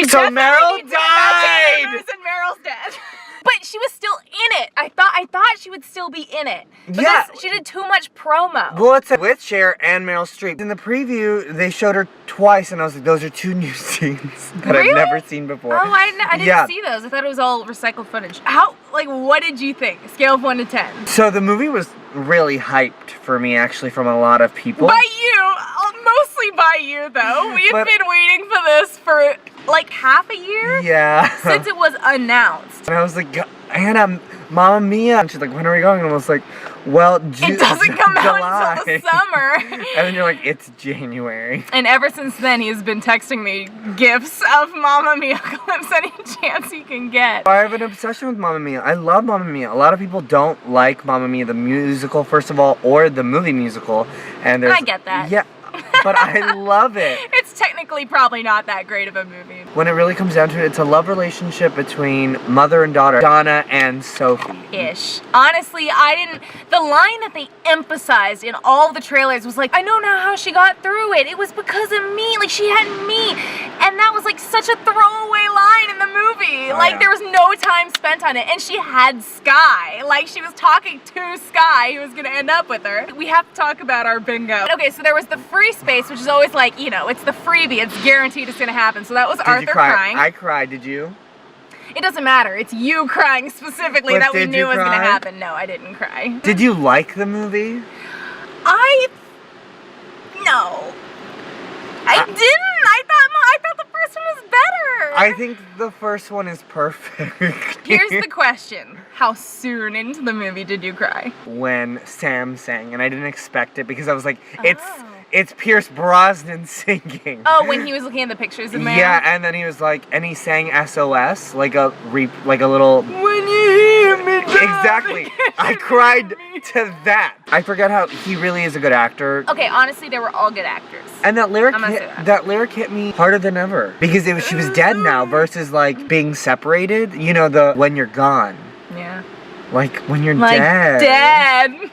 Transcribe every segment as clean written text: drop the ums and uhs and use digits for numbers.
Like, so Meryl died! And Meryl's dead. But she was still in it. I thought she would still be in it. Because yeah. she did too much promo. Well, it's with Cher and Meryl Streep. In the preview, they showed her twice, and I was like, those are 2 new scenes that really? I've never seen before. Oh, I didn't see those. I thought it was all recycled footage. What did you think? Scale of 1 to 10. So the movie was really hyped for me, actually, from a lot of people. By you. Mostly by you, though. We've been waiting for this for like half a year? Yeah. Since it was announced. And I was like, Anna, Mamma Mia. And she's like, when are we going? And I was like, well, it doesn't come out until the summer. And then you're like, it's January. And ever since then, he's been texting me gifs of Mamma Mia clips any chance he can get. I have an obsession with Mamma Mia. I love Mamma Mia. A lot of people don't like Mamma Mia, the musical, first of all, or the movie musical. And I get that. Yeah. But I love it. It's technically probably not that great of a movie. When it really comes down to it, it's a love relationship between mother and daughter, Donna and Sophie. Ish. Honestly, the line that they emphasized in all the trailers was like, I know now how she got through it. It was because of me. Like, she had me. And that was like such a throwaway line in the movie. There was no time spent on it. And she had Sky. Like, she was talking to Sky, who was going to end up with her. We have to talk about our bingo. Okay, so there was the free space, which is always like, it's the freebie. It's guaranteed it's going to happen. So that was Arthur crying. I cried. Did you? It doesn't matter. It's you crying specifically that we knew was going to happen. No, I didn't cry. Did you like the movie? No. I didn't. I thought the first one was better. I think the first one is perfect. Here's the question. How soon into the movie did you cry? When Sam sang, and I didn't expect it because I was like, it's Pierce Brosnan singing. Oh, when he was looking at the pictures in there? Yeah, and then he was like, and he sang SOS, like a little... When you hear me, exactly. I cried to that. I forgot how he really is a good actor. Okay, honestly, they were all good actors. And that lyric hit me harder than ever. Because she was dead now versus like being separated. You know, the when you're gone. Yeah. Like when you're dead.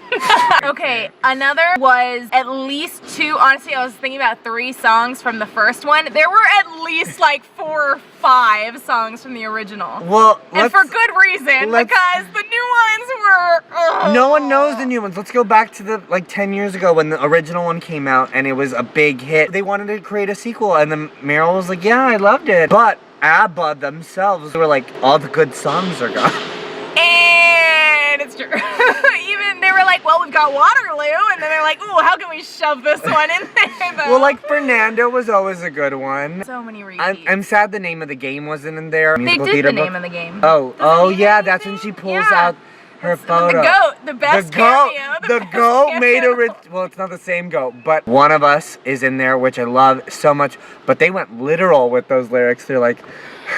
Okay, another was at least 2. Honestly, I was thinking about 3 songs from the first one. There were at least like 4 or 5 songs from the original. Well, and for good reason, because the new ones were... No one knows the new ones. Let's go back to 10 years ago when the original one came out and it was a big hit. They wanted to create a sequel and then Meryl was like, yeah, I loved it. But ABBA themselves were like, all the good songs are gone. And it's true. Even they were like, well, we've got Waterloo, and then they're like, ooh, how can we shove this one in there, though? Well, like Fernando was always a good one. So many repeats. I'm sad the name of the game wasn't in there. They did the name of the game. Oh yeah, that's when she pulls out her photo. The goat, the best cameo. The goat made a well, it's not the same goat, but One of Us is in there, which I love so much. But they went literal with those lyrics. They're like,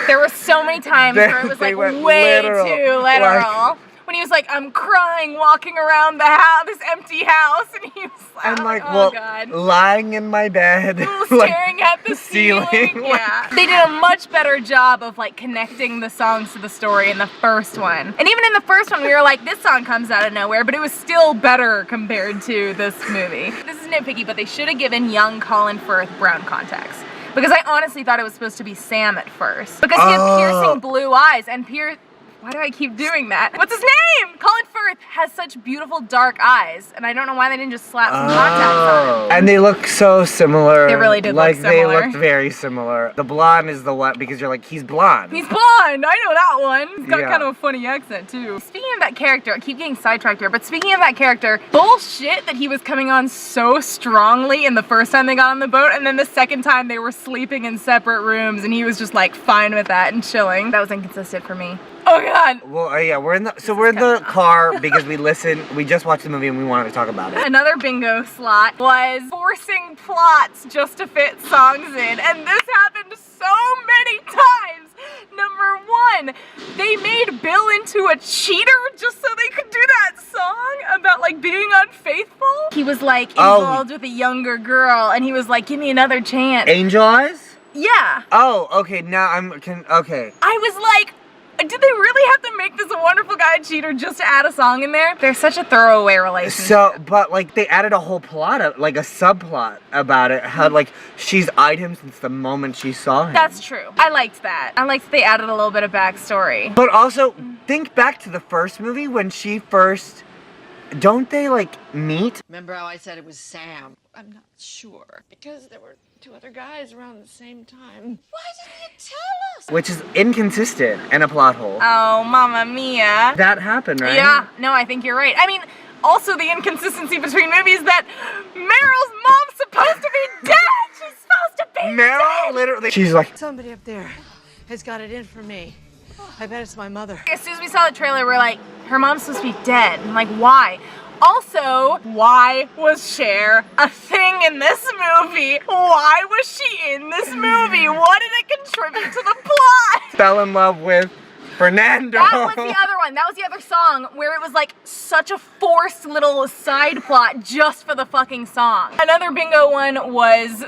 there were so many times where it was like way too literal. When he was like, I'm crying walking around the house, this empty house, and he was like, I'm like, God. Lying in my bed, staring at the ceiling. Yeah. They did a much better job of like connecting the songs to the story in the first one. And even in the first one, we were like, this song comes out of nowhere, but it was still better compared to this movie. This is nitpicky, but they should have given young Colin Firth brown contacts. Because I honestly thought it was supposed to be Sam at first. Because he had piercing blue eyes, and why do I keep doing that? What's his name? Colin Firth has such beautiful dark eyes, and I don't know why they didn't just slap some contacts on him. And they look so similar. They really did look similar. They looked very similar. The blonde is the one, because you're like, he's blonde. He's blonde! I know that one. He's got kind of a funny accent, too. Speaking of that character, I keep getting sidetracked here, but speaking of that character, bullshit that he was coming on so strongly in the first time they got on the boat, and then the second time they were sleeping in separate rooms, and he was just like fine with that and chilling. That was inconsistent for me. Oh God! Well, yeah, we're in the car because we just watched the movie and we wanted to talk about it. Another bingo slot was forcing plots just to fit songs in, and this happened so many times. Number 1, they made Bill into a cheater just so they could do that song about like being unfaithful. He was like involved with a younger girl, and he was like, "Give me another chance." Angel Eyes? Yeah. Oh, okay. Now okay. I was like, Did they really have to make this a wonderful guy cheater just to add a song in there? They're such a throwaway relationship. So, but like they added a whole plot, like a subplot about it. How like she's eyed him since the moment she saw him. That's true. I liked that. I liked that they added a little bit of backstory. But also, think back to the first movie when she first. Don't they like meet? Remember how I said it was Sam? I'm not sure, because there were 2 other guys around the same time. Why didn't you tell us? Which is inconsistent and a plot hole. Oh, mamma mia. That happened, right? Yeah, no, I think you're right. I mean, also the inconsistency between movies that Meryl's mom's supposed to be dead. She's supposed to be Meryl literally. She's like. Somebody up there has got it in for me. I bet it's my mother. As soon as we saw the trailer, we're like, her mom's supposed to be dead. I'm like, why? Also, why was Cher a thing in this movie? Why was she in this movie? What did it contribute to the plot? Fell in love with Fernando. That was the other one. That was the other song where it was like such a forced little side plot just for the fucking song. Another bingo one was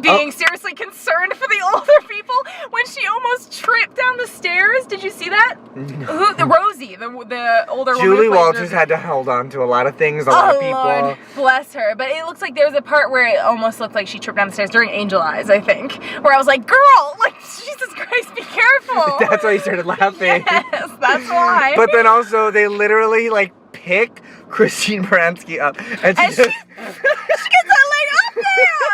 being seriously concerned for the older people when she almost tripped down the stairs. Did you see that? No. The Rosie, the older woman. Julie who plays Walters Rosie. had to hold on to a lot of things, a lot of people. Lord, bless her. But it looks like there was a part where it almost looked like she tripped down the stairs during Angel Eyes, I think, where I was like, girl, like, Jesus Christ, be careful. That's why you started laughing. Yes, that's why. But then also, they literally, like, pick Christine Baranski up. And she gets that leg up there.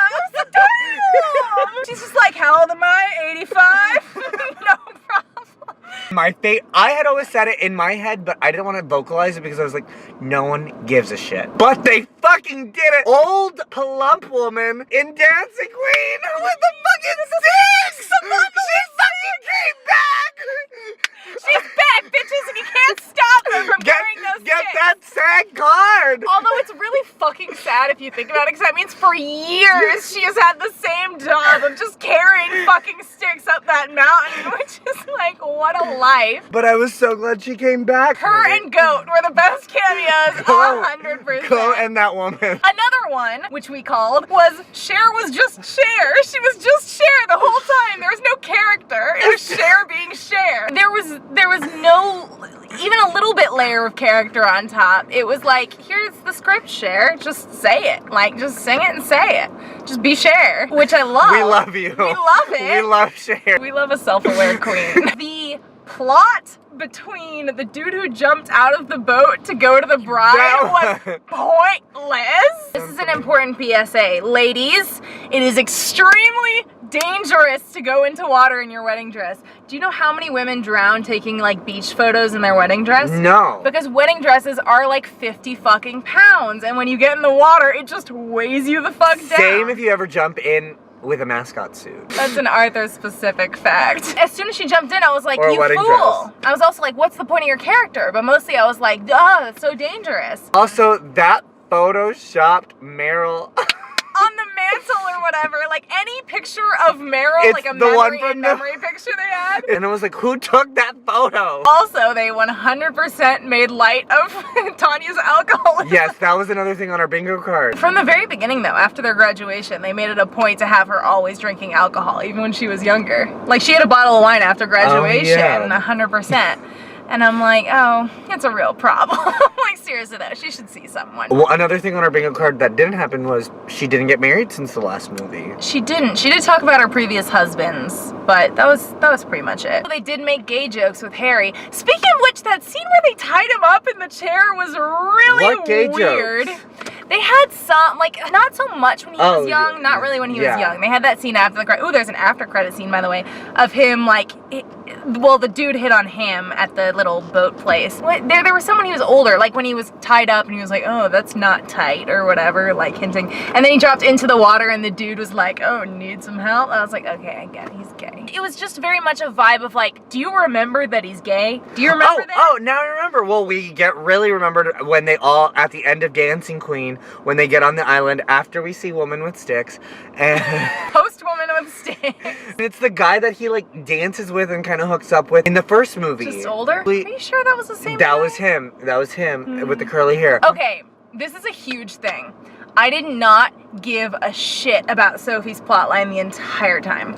I'm so tired. She's just like, how old am I? 85? No problem. My fate, I had always said it in my head, but I didn't want to vocalize it because I was like, no one gives a shit. But they fucking did it. Old plump woman in Dancing Queen with the fucking sticks. She fucking came back. She's back, bitches, and you can't stop her from carrying those Get sticks. that SAG card. Although it's really fucking sad if you think about it, because that means for years she has had the same job of just carrying fucking sticks up that mountain, which is like, what a life. But I was so glad she came back. Her and Goat were the best cameos, 100%. Go and that woman. Another one, which we called, was Cher was just Cher. She was just Cher the whole time. There was no character. It was Cher being Cher. There was no even a little bit layer of character on top. It was like, here's the script, Cher. Just say it. Like, just sing it and say it. Just be Cher, which I love. We love you. We love it. We love Cher. We love a self-aware queen. The plot between the dude who jumped out of the boat to go to the bride was pointless. This is an important PSA. Ladies, it is extremely dangerous to go into water in your wedding dress. Do you know how many women drown taking like beach photos in their wedding dress? No. Because wedding dresses are like 50 fucking pounds, and when you get in the water, it just weighs you the fuck down. Same if you ever jump in with a mascot suit. That's an Arthur specific fact. As soon as she jumped in, I was like, Or a you wedding fool. dress. I was also like, what's the point of your character? But mostly I was like, oh, that's so dangerous. Also, that photoshopped Meryl. On the mantle or whatever, like any picture of Meryl, It's like a the one memory, from memory picture they had. And it was like, who took that photo? Also, they 100% made light of Tanya's alcoholism. Yes, that was another thing on our bingo card. From the very beginning though, after their graduation, they made it a point to have her always drinking alcohol, even when she was younger. Like she had a bottle of wine after graduation, 100%. And I'm like, oh, it's a real problem. Like, seriously though, she should see someone. Well, another thing on our bingo card that didn't happen was she didn't get married since the last movie. She didn't. She did talk about her previous husbands, but that was pretty much it. They did make gay jokes with Harry. Speaking of which, that scene where they tied him up in the chair was really What gay weird. jokes? They had some, like, not so much when he was young, yeah, not really when he was yeah. young. They had that scene after the credit. Ooh, there's an after credit scene, by the way, of him, like, well, the dude hit on him at the little boat place. There was someone he was older, like when he was tied up and he was like, oh, that's not tight or whatever, like hinting. And then he dropped into the water and the dude was like, oh, need some help? I was like, okay, I get it, he's gay. It was just very much a vibe of like, do you remember that he's gay? Do you remember that? Oh, now I remember. Well, we get really remembered when they all, at the end of Dancing Queen, when they get on the island after we see Woman with Sticks. And Post Woman with Sticks. it's the guy that he like dances with and kind of hooks up with in the first movie. Just older? Are you sure that was the same That guy? was him. That was him with the curly hair. Okay, this is a huge thing. I did not give a shit about Sophie's plotline the entire time.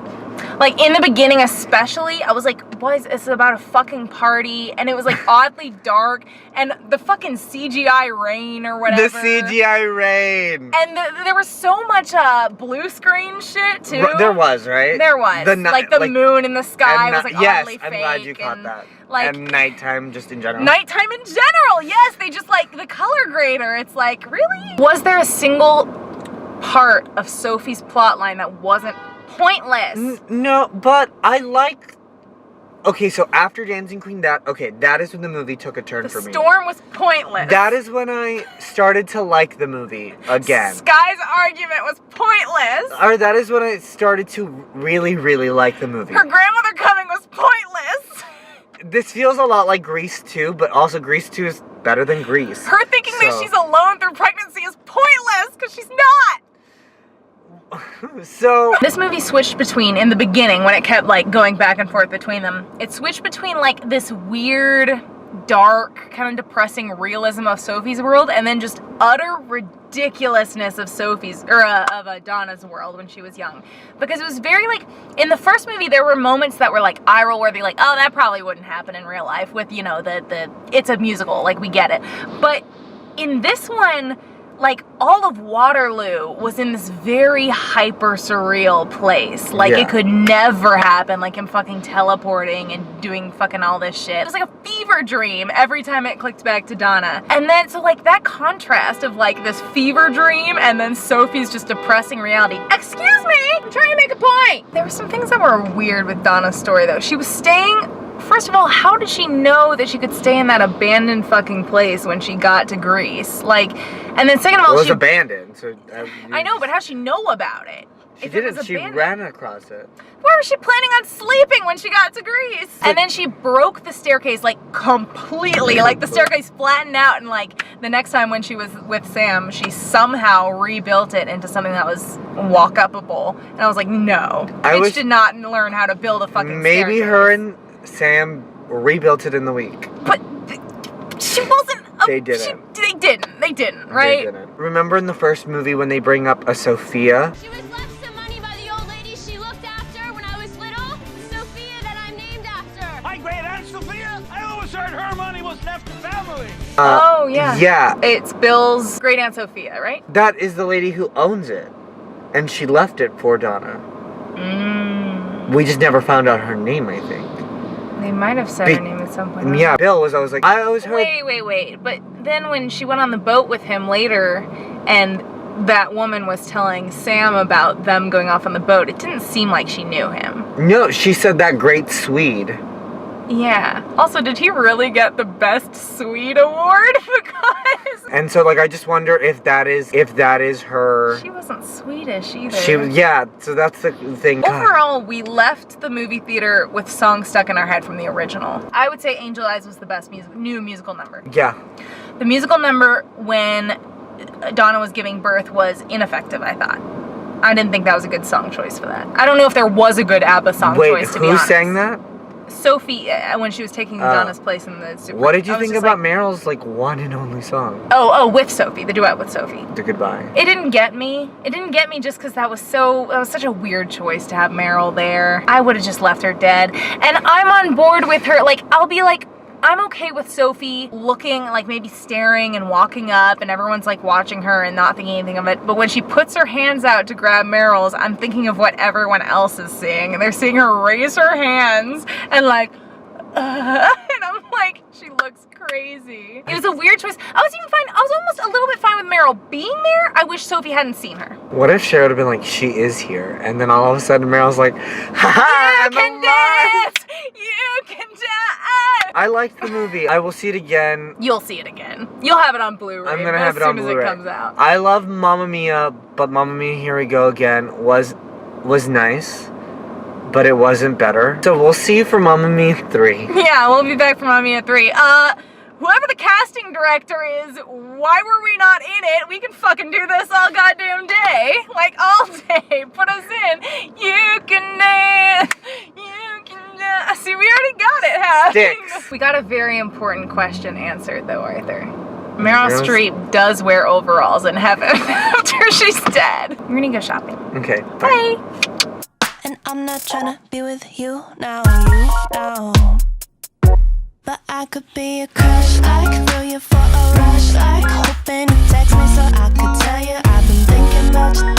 Like, in the beginning especially, I was like, what is this about a fucking party? And it was like oddly dark, and the fucking CGI rain or whatever. The CGI rain. And there was so much blue screen shit too. There was, right? There was. Like the moon in the sky was like oddly fake. I'm glad you caught that. Like, and nighttime just in general. Nighttime in general, yes. They just like the color grader. It's like, really? Was there a single part of Sophie's plotline that wasn't pointless? No, but I like... Okay, so after Dancing Queen, that is when the movie took a turn for me. The storm was pointless. That is when I started to like the movie again. Sky's argument was pointless. Or that is when I started to really, really like the movie. Her grandmother coming was pointless. This feels a lot like Grease 2, but also Grease 2 is better than Grease. Her thinking that she's alone through pregnancy is pointless, because she's not. So this movie switched between, in the beginning, when it kept like going back and forth between them, it switched between like this weird, dark, kind of depressing realism of Sophie's world, and then just utter ridiculousness of Sophie's, or of Donna's world when she was young. Because it was very like, in the first movie there were moments that were like eye roll worthy, like, oh, that probably wouldn't happen in real life with, you know, the it's a musical, like, we get it. But in this one, like, all of Waterloo was in this very hyper surreal place. Like, it could never happen, like him fucking teleporting and doing fucking all this shit. It was like a fever dream every time it clicked back to Donna. And then, so like, that contrast of like this fever dream and then Sophie's just depressing reality. Excuse me, I'm trying to make a point. There were some things that were weird with Donna's story though. She was staying... First of all, how did she know that she could stay in that abandoned fucking place when she got to Greece? Like, and then second of all, it was abandoned. So I know, but how'd she know about it? She didn't. She ran across it. Where was she planning on sleeping when she got to Greece? And then she broke the staircase like completely. Like the staircase flattened out, and like the next time when she was with Sam, she somehow rebuilt it into something that was walk-upable. And I was like, no, bitch did not learn how to build a fucking staircase. Maybe her and Sam rebuilt it in the week. But she wasn't. They didn't. They didn't, right? They didn't. Remember in the first movie when they bring up a Sophia? She was left some money by the old lady she looked after when I was little. Sophia that I'm named after. My great aunt Sophia? I always heard her money was left to family. Oh, yeah. Yeah. It's Bill's great aunt Sophia, right? That is the lady who owns it. And she left it for Donna. We just never found out her name, I think. They might have said her name at some point. Yeah, Bill was always like, I always heard... Wait. But then when she went on the boat with him later, and that woman was telling Sam about them going off on the boat, it didn't seem like she knew him. No, she said that great Swede. Yeah. Also, did he really get the Best Swede award? Because... And so, like, I just wonder if that is her... She wasn't Swedish either. Yeah, so that's the thing. Overall, we left the movie theater with songs stuck in our head from the original. I would say Angel Eyes was the best new musical number. Yeah. The musical number when Donna was giving birth was ineffective, I thought. I didn't think that was a good song choice for that. I don't know if there was a good ABBA song choice, to be honest. Who sang that? Sophie, when she was taking Donna's place in the Super. What did you think about Meryl's, like, one and only song? Oh, with Sophie, the duet with Sophie. The Goodbye. It didn't get me. It didn't get me just because that was such a weird choice to have Meryl there. I would have just left her dead. And I'm on board with her. Like, I'll be like, I'm okay with Sophie looking, like maybe staring and walking up and everyone's like watching her and not thinking anything of it. But when she puts her hands out to grab Meryl's, I'm thinking of what everyone else is seeing. And they're seeing her raise her hands and like, and I'm like, she looks crazy. It was a weird choice. I was almost a little bit fine with Meryl being there. I wish Sophie hadn't seen her. What if Cher would have been like, she is here, and then all of a sudden Meryl's like, ha-ha, you can dance! You can dance! I liked the movie. I will see it again. You'll see it again. You'll have it on Blu-ray. I'm gonna have it on Blu-ray as soon as it comes out. I love Mamma Mia, but Mamma Mia Here We Go Again was nice, but it wasn't better. So we'll see you for Mamma Mia 3. Yeah, we'll be back for Mamma Mia 3. Whoever the casting director is, why were we not in it? We can fucking do this all goddamn day. Like, all day. Put us in. You can dance. You can dance. See, we already got it happening. Sticks. We got a very important question answered, though, Arthur. Meryl Streep does wear overalls in heaven after she's dead. We're gonna go shopping. Okay. Bye. And I'm not tryna be with you now, but I could be a crush, like throw you for a rush, like hoping you text me so I could tell you I've been thinking about you.